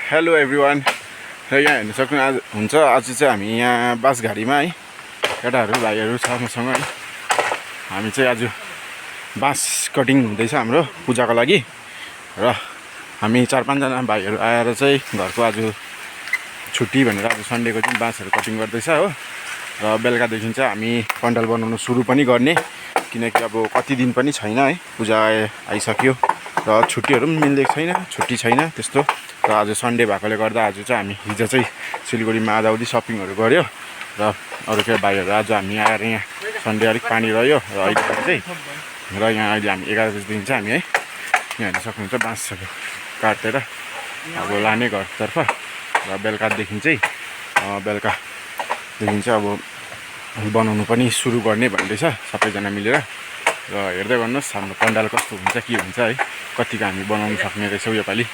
Hello everyone. र यहाँ हेर्न सक्नु आज चाहिँ हामी यहाँ बास गाडीमा है केटाहरू भाइहरू छ मसँग है। हामी चाहिँ आज बाँस कटिङ हुँदैछ हाम्रो पूजाको लागि र हामी 4-5 जना भाइहरू आएर चाहिँ घरको आज छुट्टी भनेर आज सन्डेको दिन बाँसहरू कटिङ गर्दैछ हो। र बेलुकादेखि चाहिँ हामी पन्डाल बनाउनु सुरु पनि गर्ने, किनकि अब कति दिन पनि छैन है, पूजा आइसक्यो र छुट्टीहरू पनि मिल्दै छैन, छुट्टी छैन त्यस्तो। र आज सन्डे भएकोले गर्दा आज चाहिँ हामी हिजो चाहिँ सिलगढीमा आधाउधी सपिङहरू गऱ्यो र अरू के भाइहरू आज हामी आएर यहाँ सन्डे अलिक पानी रह्यो र अहिले चाहिँ यहाँ अहिले हामी 11 बजीदेखि चाहिँ हामी है यहाँ हेर्न सक्नुहुन्छ बाँसहरू काटेर अब लाने घरतर्फ र बेलुकादेखि चाहिँ अब बनाउनु पनि सुरु गर्ने भन्दैछ सबैजना मिलेर। र हेर्दै गर्नुहोस् हाम्रो पन्डाल कस्तो हुन्छ के हुन्छ है, कतिको हामी बनाउनु सक्ने रहेछौँ योपालि।